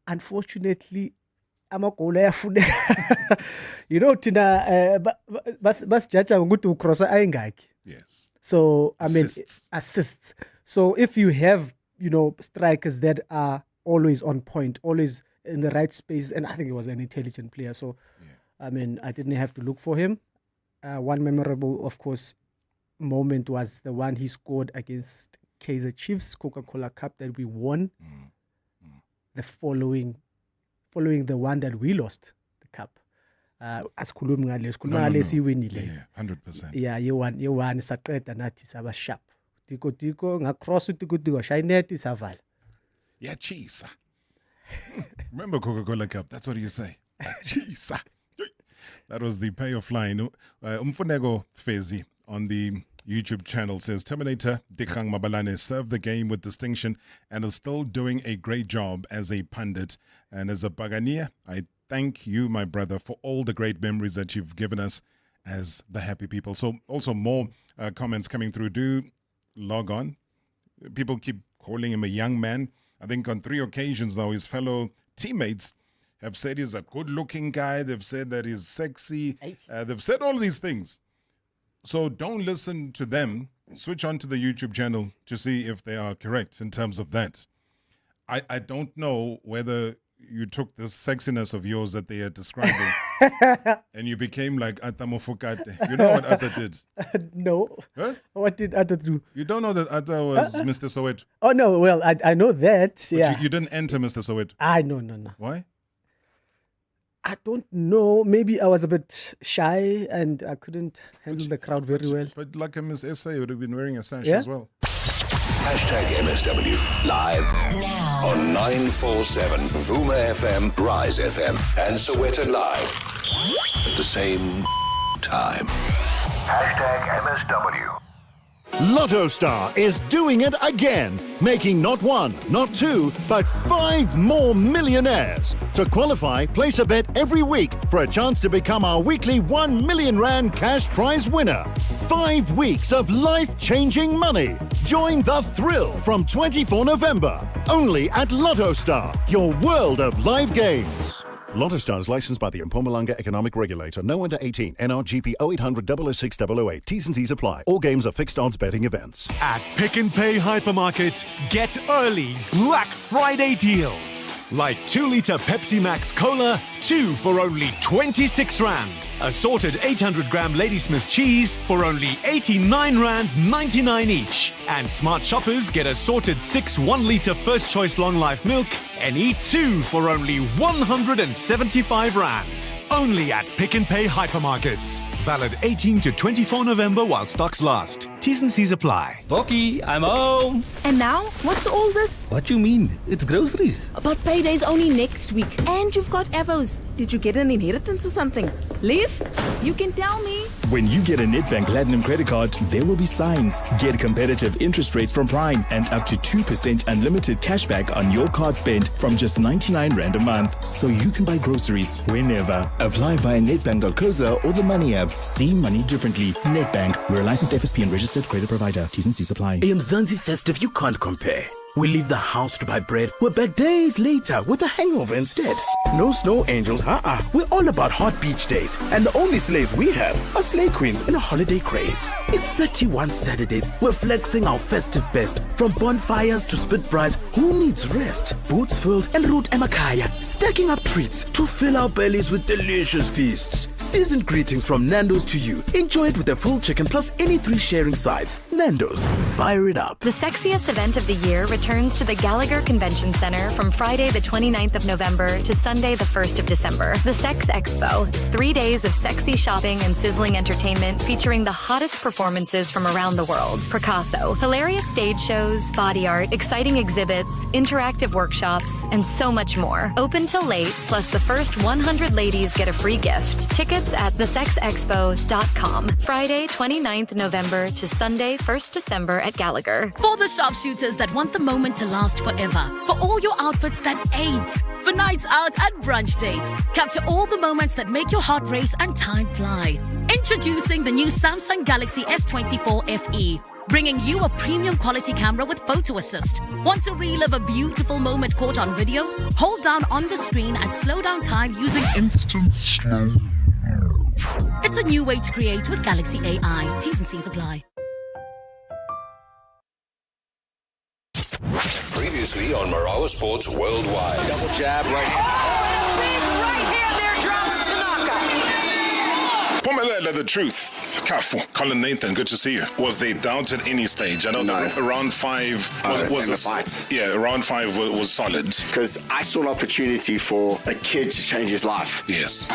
S15: Unfortunately amagoli ayafuneka. Thina basijudge ngokuthi ucrossa ayingaki.
S3: Yes.
S15: So I mean assists. So if you have strikers that are always on point, always in the right space, and I think he was an intelligent player. So, I mean, I didn't have to look for him. One memorable, of course, moment was the one he scored against Kaizer Chiefs Coca-Cola Cup that we won. The following the one that we lost, the cup. Asikhulumi ngale siwinile.
S3: Yeah, 100%.
S15: Yeah, you won saqeda nathi saba sharp. Tiko ngacross Tiko shayinet isavala.
S3: Yeah, cheese. Remember Coca-Cola Cup? That's what you say. Cheese. That was the payoff line. Umfunego Fezi on the YouTube channel says, Terminator Dikgang Mabalane served the game with distinction and is still doing a great job as a pundit. And as a Bagania, I thank you, my brother, for all the great memories that you've given us as the happy people. So also more comments coming through. Do log on. People keep calling him a young man. I think on 3 occasions now, his fellow teammates have said he's a good-looking guy. They've said that he's sexy. They've said all these things. So don't listen to them. Switch on to the YouTube channel to see if they are correct in terms of that. I don't know whether you took this sexiness of yours that they are describing and you became like Atta Mofokate. You know what Atta did?
S15: No.
S3: Huh?
S15: What did Atta do?
S3: You don't know that Atta was Mr. Soweto?
S15: Oh, no. Well, I know that.
S3: But
S15: yeah.
S3: You didn't enter Mr. Soweto?
S15: No.
S3: Why?
S15: I don't know. Maybe I was a bit shy and I couldn't handle the crowd very well.
S3: But like a Miss SA, you would have been wearing a sash
S15: Yeah?
S3: as well.
S2: #MSW live on 947 Vuma FM, Rise FM, and Soweto Live at the same time.
S7: #MSW. Lotto Star is doing it again, making not 1, not 2, but 5 more millionaires. To qualify, place a bet every week for a chance to become our weekly 1 million rand cash prize winner. 5 weeks of life-changing money. Join the thrill from 24 November, only at Lotto Star, your world of live games. Lotto Star is licensed by the Mpumalanga Economic Regulator. No under 18. NRGP 0800 006 008. T's and C's apply. All games are fixed odds betting events.
S8: At Pick n Pay Hypermarket, get early Black Friday deals. Like 2-liter Pepsi Max Cola, 2 for only 26 Rand. Assorted 800-gram Ladysmith cheese for only 89 Rand 99 each. And smart shoppers get assorted 6 1-liter First Choice Long Life milk and eat 2 for only 175 Rand. Only at Pick n Pay Hypermarkets. Valid 18 to 24 November while stocks last. T's and C's apply.
S9: Boki, I'm home.
S10: And now, what's all this?
S9: What you mean? It's groceries.
S10: But payday's only next week, and you've got Avos. Did you get an inheritance or something? Liv, you can tell me.
S25: When you get a Nedbank Platinum credit card, there will be signs. Get competitive interest rates from Prime and up to 2% unlimited cashback on your card spend from just 99 Rand a month. So you can buy groceries whenever. Apply via nedbank.co.za or the Money app. See money differently. Nedbank. We're a licensed FSP and registered credit provider. T's and C's apply.
S26: AM Zanzi Festive, you can't compare. We leave the house to buy bread. We're back days later with a hangover instead. No snow angels, We're all about hot beach days. And the only slaves we have are slay queens in a holiday craze. It's 31 Saturdays. We're flexing our festive best. From bonfires to spit brides, who needs rest? Boots filled and root emakaya. Stacking up treats to fill our bellies with delicious feasts. Seasoned greetings from Nando's to you. Enjoy it with a full chicken plus any 3 sharing sides. Nando's. Fire it up.
S11: The sexiest event of the year returns to the Gallagher Convention Center from Friday the 29th of November to Sunday the 1st of December. The Sex Expo is 3 days of sexy shopping and sizzling entertainment featuring the hottest performances from around the world. Picasso, hilarious stage shows, body art, exciting exhibits, interactive workshops, and so much more. Open till late, plus the first 100 ladies get a free gift. Tickets at thesexexpo.com. Friday 29th November to Sunday 1st December at Gallagher.
S12: For the sharpshooters that want the moment to last forever. For all your outfits that age. For nights out and brunch dates. Capture all the moments that make your heart race and time fly. Introducing the new Samsung Galaxy S24 FE. Bringing you a premium quality camera with photo assist. Want to relive a beautiful moment caught on video? Hold down on the screen and slow down time using instant slow. It's a new way to create with Galaxy AI. T's and C's apply.
S2: Previously on Marawa Sports Worldwide.
S13: Double jab right
S16: hand. Big right hand there drops Tanaka.
S3: Pomelela, the truth. Kafu, Colin Nathan, good to see you. Was there doubt at any stage? I know round 5 was
S17: in the fight.
S3: Yeah, round 5 was solid.
S17: Because I saw an opportunity for a kid to change his life.
S3: Yes.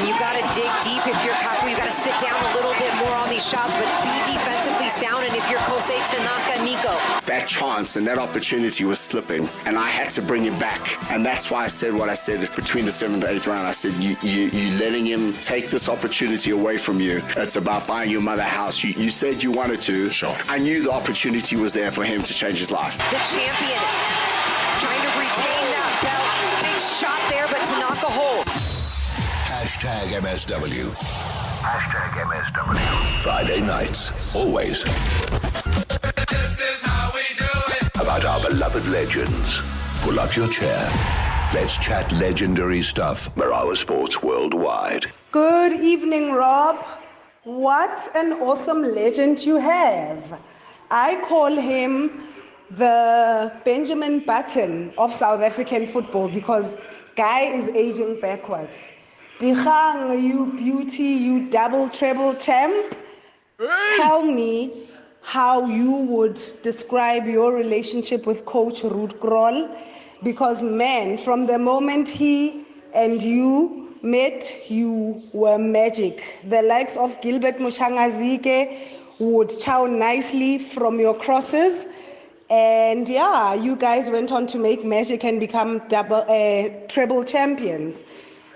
S16: You got to dig deep if you're Kafu. You got to sit down a little bit more on these shots, but be defensively sound. And if you're Kosei Tanaka, Nico.
S17: That chance and that opportunity was slipping, and I had to bring him back. And that's why I said what I said between the 7th and 8th round. I said, you letting him take this opportunity away from you. It's about buying your mother a house. You said you wanted to.
S3: Sure.
S17: I knew the opportunity was there for him to change his life.
S16: The champion trying to retain that belt. Big shot there, but Tanaka holds.
S2: Hashtag MSW. Hashtag MSW. Friday nights, always.
S14: This is how we do it.
S2: About our beloved legends. Pull up your chair. Let's chat legendary stuff. Marawa Sports Worldwide.
S18: Good evening, Rob. What an awesome legend you have. I call him the Benjamin Button of South African football because guy is aging backwards. Dikgang, you beauty, you double treble champ. Tell me how you would describe your relationship with Coach Ruud Krol, because man, from the moment he and you met, you were magic. The likes of Gilbert Mushangazike would chow nicely from your crosses. And yeah, you guys went on to make magic and become treble champions.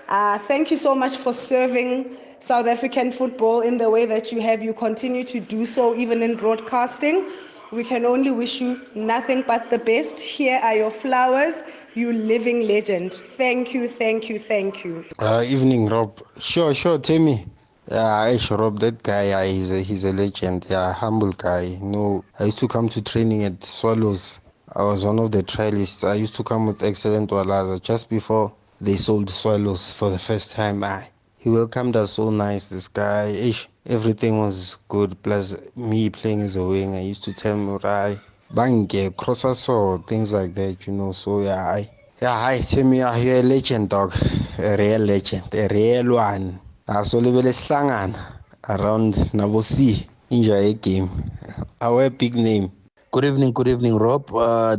S18: Thank you so much for serving South African football in the way that you have. You continue to do so even in broadcasting. We can only wish you nothing but the best. Here are your flowers, you living legend. Thank you, thank you, thank you.
S27: Evening, Rob. Sure, Timmy. Yeah, Rob, that guy, he's a legend. Yeah, humble guy. No, I used to come to training at Swallows. I was one of the trialists. I used to come with excellent Walaza just before they sold Swallows for the first time. He welcomed us so nice, this guy. Everything was good. Plus, me playing as a wing, I used to tell him, right, bange, crosses or things like that, you know. So, hi, Timmy, you're a legend, dog. A real legend, a real one. So, level slangan around Nabosi. Enjoy a game. Our big name.
S28: Good evening, Rob.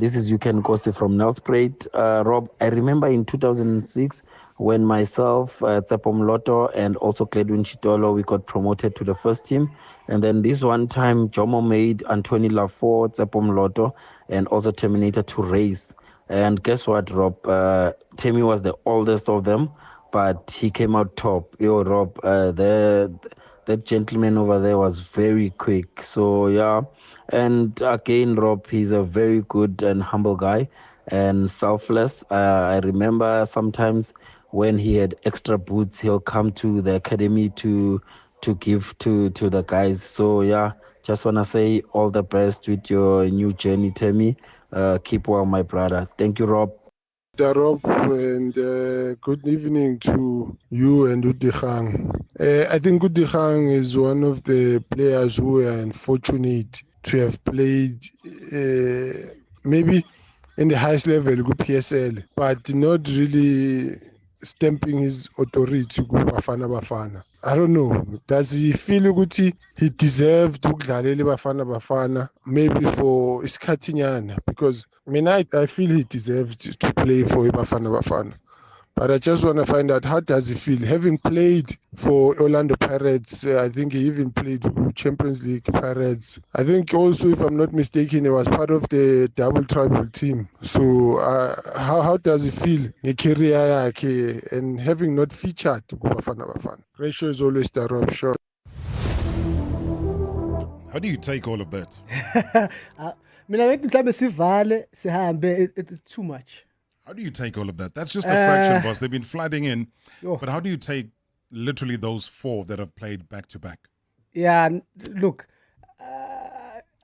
S28: This is Yuken Kosi from Nelspruit. Rob, I remember in 2006, when myself, Tsepom Lotto, and also Cledwin Chitolo, we got promoted to the first team. And then this one time, Jomo made Anthony Lafort, Tsepom Lotto, and also Terminator to race. And guess what, Rob? Timmy was the oldest of them, but he came out top. Yo, Rob, that gentleman over there was very quick. So, yeah. And again, Rob, he's a very good and humble guy and selfless. I remember sometimes when he had extra boots, he'll come to the academy to give to the guys. So, yeah, just want to say all the best with your new journey, Timmy. Keep well, my brother. Thank you, Rob.
S29: Rob, and good evening to you and Dikgang. I think Dikgang is one of the players who are unfortunate to have played maybe in the highest level, PSL, but not really stamping his authority Bafana. I don't know. Does he feel ukuthi he deserved ukudlalela Bafana maybe for isikhathinyana? Because I feel he deserved to play for Bafana. But I just want to find out, how does he feel? Having played for Orlando Pirates, I think he even played Champions League Pirates. I think also, if I'm not mistaken, he was part of the double tribal team. So how does he feel in career yakhe and having not featured Bafana? Ratio is always the Rob shot.
S3: How do you take all of that?
S15: It's too much.
S3: How do you take all of that? That's just a fraction, boss. They've been flooding in. But how do you take literally those 4 that have played back to back?
S15: Yeah, look,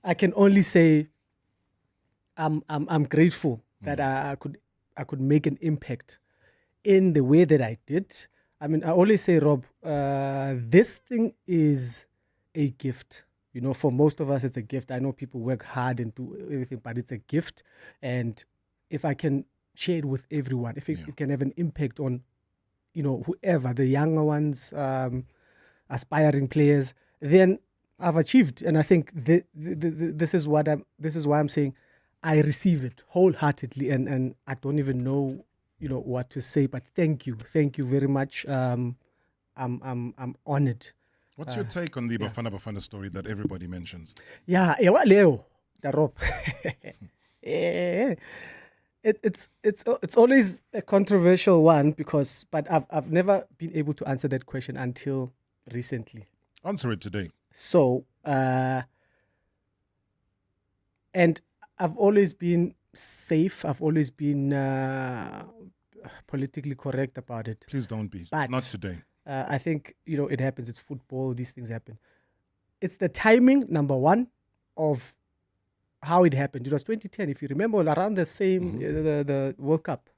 S15: I can only say I'm grateful that I could make an impact in the way that I did. I mean, I always say, Rob, this thing is a gift. You know, for most of us, it's a gift. I know people work hard and do everything, but it's a gift. And if I can share it with everyone, if it can have an impact on, whoever, the younger ones, aspiring players, then I've achieved. And I think this is why I'm saying I receive it wholeheartedly, and I don't even know, what to say. But thank you very much. I'm honored.
S3: What's your take on the Bafana story that everybody mentions?
S15: Yeah, Leo, the Rob. It's always a controversial one but I've never been able to answer that question until recently.
S3: Answer it today.
S15: So, and I've always been safe. I've always been politically correct about it.
S3: Please don't be.
S15: But
S3: not today.
S15: I think, it happens. It's football. These things happen. It's the timing, number one, of how it happened. It was 2010, if you remember, around the same, the World Cup.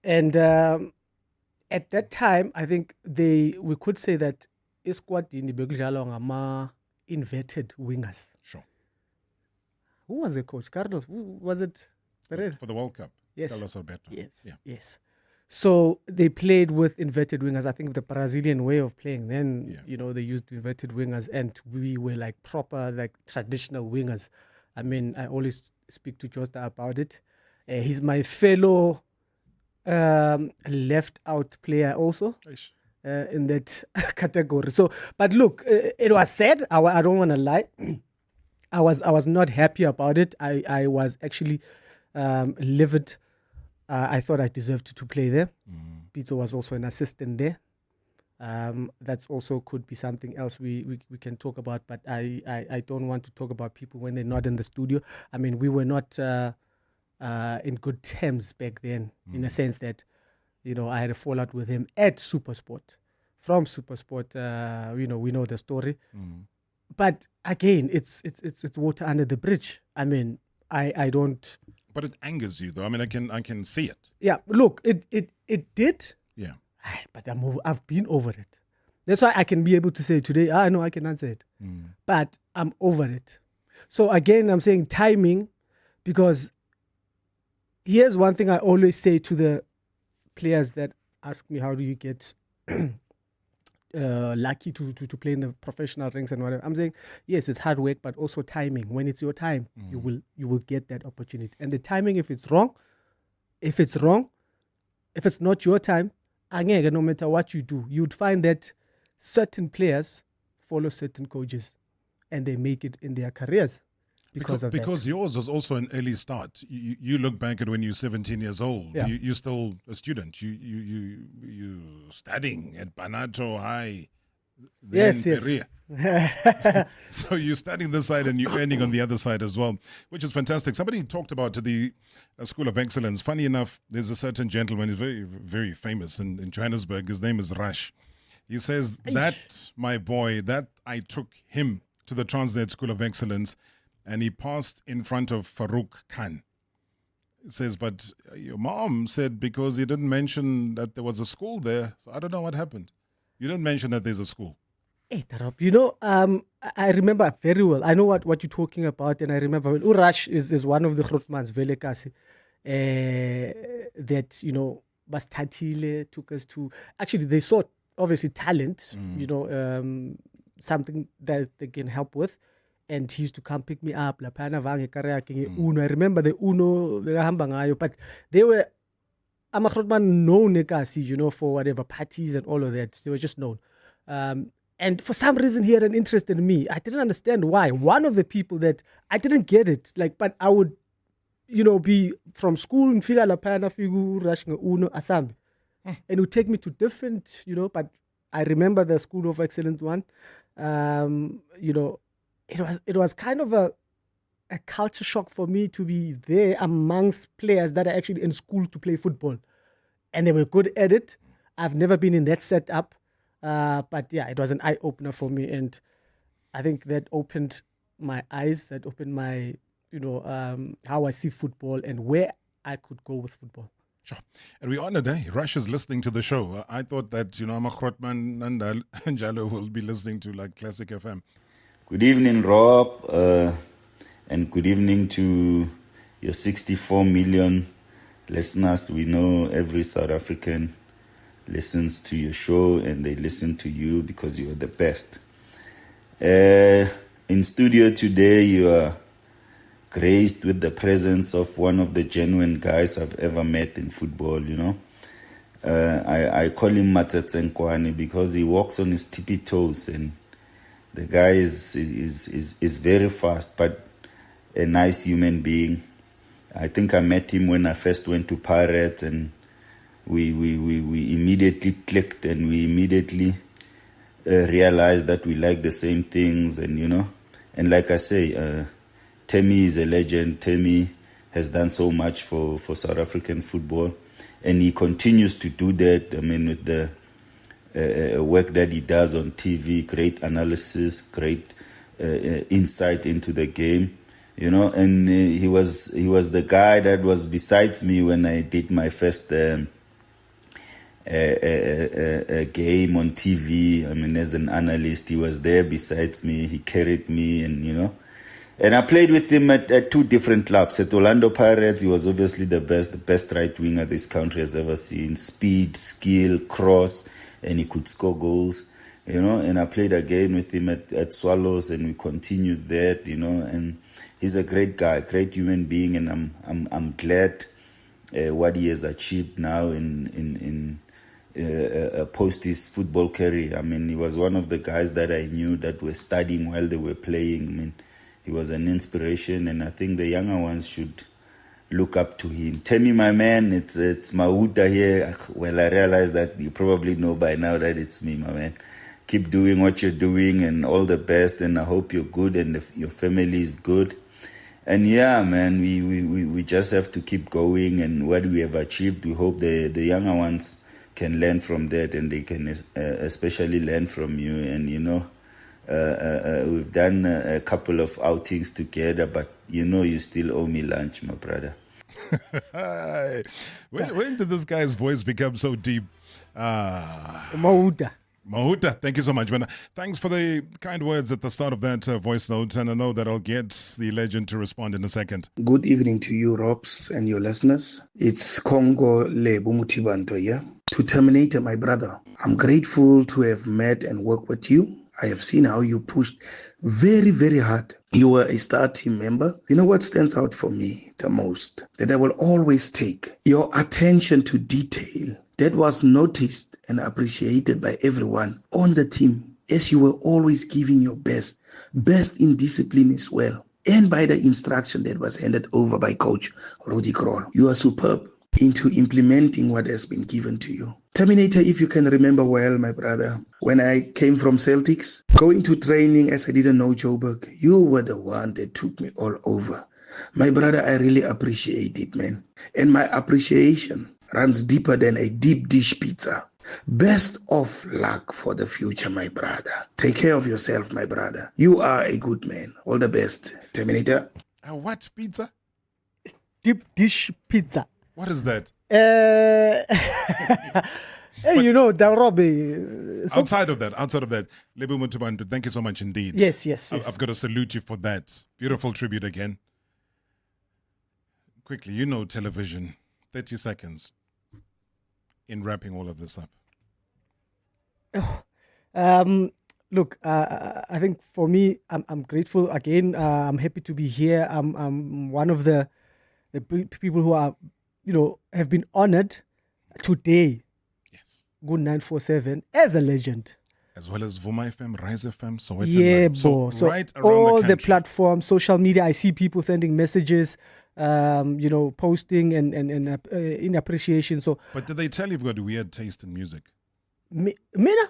S15: And at that time, I think we could say that Esquadini Begjalong inverted wingers.
S3: Sure.
S15: Who was the coach? Carlos? Who was it?
S3: For the World Cup.
S15: Yes.
S3: Carlos Alberto.
S15: Yes.
S3: Yeah.
S15: Yes. So they played with inverted wingers. I think the Brazilian way of playing. Then, they used inverted wingers, and we were like proper, like traditional wingers. I mean, I always speak to Josta about it. He's my fellow left out player also in that category. So, but look, it was sad. I don't want to lie. I was not happy about it. I was actually livid. I thought I deserved to play there. Pizzo was also an assistant there. That's also could be something else we can talk about, but I don't want to talk about people when they're not in the studio. I mean, we were not in good terms back then, in a sense that, I had a fallout with him at Supersport. From Supersport, we know the story. But again, it's water under the bridge. I mean, I don't...
S3: But it angers you, though. I mean, I can see it.
S15: Yeah, look, it did.
S3: Yeah.
S15: But I've been over it. That's why I can be able to say today, I know I can answer it. But I'm over it. So again, I'm saying timing, because here's one thing I always say to the players that ask me, how do you get lucky to play in the professional ranks and whatever. I'm saying, yes, it's hard work, but also timing. When it's your time, you will get that opportunity. And the timing, if it's wrong, if it's not your time, no matter what you do, you'd find that certain players follow certain coaches and they make it in their careers because
S3: yours was also an early start. You look back at when you're 17 years old.
S15: Yeah.
S3: You're still a student. You studying at Banato High.
S15: Yes.
S3: So you're studying this side and you're earning on the other side as well, which is fantastic. Somebody talked about the School of Excellence. Funny enough, there's a certain gentleman, he's very, very famous in Johannesburg. His name is Rash. He says that my boy, that I took him to the Transnet School of Excellence, and he passed in front of Farouk Khan. He says, but your mom said because he didn't mention that there was a school there. So I don't know what happened. You didn't mention that there's a school.
S15: Hey, Tarab, I remember very well. I know what you're talking about, and I remember when Urash is one of the Grootmans, Velekasi, that, Bastatile took us to. Actually, they saw obviously talent, something that they can help with. And he used to come pick me up. I remember the Uno, but they were known, for whatever parties and all of that. They were just known. And for some reason, he had an interest in me. I didn't understand why. One of the people that I didn't get it, but I would, be from school and figure rushing Uno Asam. And it would take me to different, but I remember the School of Excellence one. It was kind of a culture shock for me to be there amongst players that are actually in school to play football. And they were good at it. I've never been in that setup. But yeah, it was an eye-opener for me. And I think that opened my eyes, that opened my, how I see football and where I could go with football.
S3: Sure. And we're on a day. Russia's listening to the show. I thought that, Amakrotman and Jalo will be listening to like Classic FM.
S1: Good evening, Rob, and good evening to your 64 million listeners. We know every South African listens to your show and they listen to you because you are the best. In studio today, you are graced with the presence of one of the genuine guys I've ever met in football, I call him Matsatsenkwani because he walks on his tippy toes, and the guy is very fast, but a nice human being. I think I met him when I first went to Pirates, and we immediately clicked, and we immediately realized that we like the same things, and and like I say, Temi is a legend. Temi has done so much for South African football, and he continues to do that. I mean, with the work that he does on TV, great analysis, great insight into the game, and he was the guy that was besides me when I did my first game on TV. I mean, as an analyst, he was there besides me. He carried me, and and I played with him at two different clubs. At Orlando Pirates, he was obviously the best right winger this country has ever seen. Speed, skill, cross, and he could score goals, and I played again with him at Swallows, and we continued that, and he's a great guy, great human being, and I'm glad what he has achieved now in post his football career. I mean, he was one of the guys that I knew that were studying while they were playing. I mean, he was an inspiration, and I think the younger ones should look up to him. Temi, my man, it's Mahuta here. Well, I realize that you probably know by now that it's me, my man. Keep doing what you're doing, and all the best, and I hope you're good and your family is good. And yeah, man, we just have to keep going, and what we have achieved, we hope the younger ones can learn from that, and they can especially learn from you. And we've done a couple of outings together, but you still owe me lunch, my brother.
S3: When did this guy's voice become so deep? Mahuta, thank you so much, man. Thanks for the kind words at the start of that voice note, and I know that I'll get the legend to respond in a second.
S4: Good evening to you, Robs, and your listeners. It's Congo Lebu Mutibanto here. To Terminator, my brother, I'm grateful to have met and worked with you. I have seen how you pushed very, very hard. You were a star team member. You know what stands out for me the most? That I will always take your attention to detail. That was noticed and appreciated by everyone on the team, as you were always giving your best in discipline as well, and by the instruction that was handed over by Coach Rudy Kroll. You are superb into implementing what has been given to you. Terminator, if you can remember well, my brother, when I came from Celtics, going to training as I didn't know Joburg, you were the one that took me all over. My brother, I really appreciate it, man. And my appreciation runs deeper than a deep dish pizza. Best of luck for the future, my brother. Take care of yourself, my brother. You are a good man. All the best. Terminator.
S3: What pizza?
S15: Deep dish pizza.
S3: What is that?
S15: Hey, Robbie.
S3: Outside of that, Lebu Mutubantu, thank you so much indeed.
S15: Yes.
S3: I've got to salute you for that. Beautiful tribute again. Quickly, television. 30 seconds in wrapping all of this up.
S15: Look, I think for me, I'm grateful again. I'm happy to be here. I'm one of the people who are, have been honored today.
S3: Yes.
S15: Good 947 as a legend.
S3: As well as Vuma FM, Rise FM, Sowetan
S15: Yeah,
S3: Live.
S15: so
S3: right around
S15: all
S3: the
S15: the
S3: country.
S15: platforms, social media, I see people sending messages, posting and in appreciation. So,
S3: But did they tell you've got weird taste in music?
S15: Mina,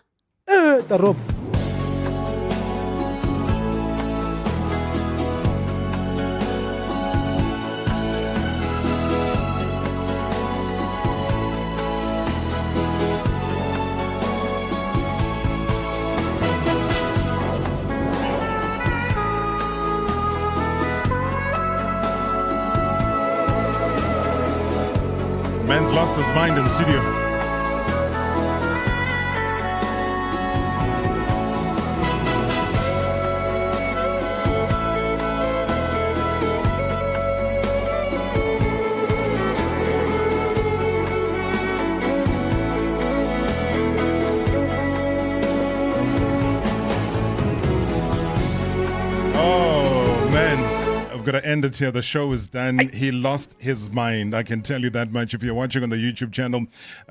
S15: the Rob.
S3: Man's lost his mind in the studio. Oh, man. I've got to end it here. The show is done. He lost his mind. I can tell you that much. If you're watching on the YouTube channel,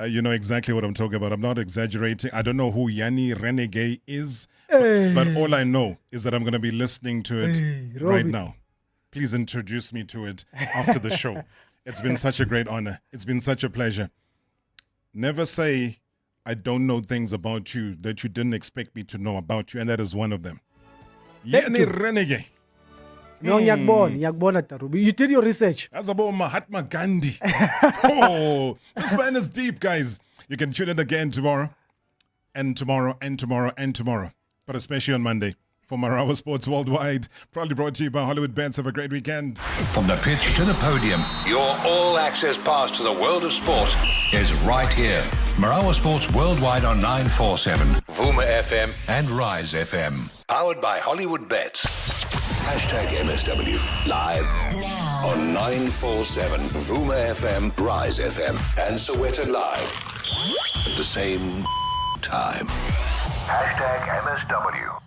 S3: you know exactly what I'm talking about. I'm not exaggerating. I don't know who Yanni Renegade is, but all I know is that I'm going to be listening to it right now. Please introduce me to it after the show. It's been such a great honor. It's been such a pleasure. Never say I don't know things about you that you didn't expect me to know about you, and that is one of them. Yanni Renegade.
S15: No, ngiyakubona Tarubi. You did your research.
S3: That's about Mahatma Gandhi. Oh, this man is deep, guys. You can tune in again tomorrow, and tomorrow, and tomorrow, and tomorrow, but especially on Monday. For Marawa Sports Worldwide, proudly brought to you by Hollywood Bets. Have a great weekend.
S2: From the pitch to the podium, your all-access pass to the world of sport is right here. Marawa Sports Worldwide on 947, Vuma FM and Rise FM. Powered by Hollywood Bets. Hashtag MSW live now on 947, Vuma FM, Rise FM and Sowetan Live at the same time. Hashtag MSW.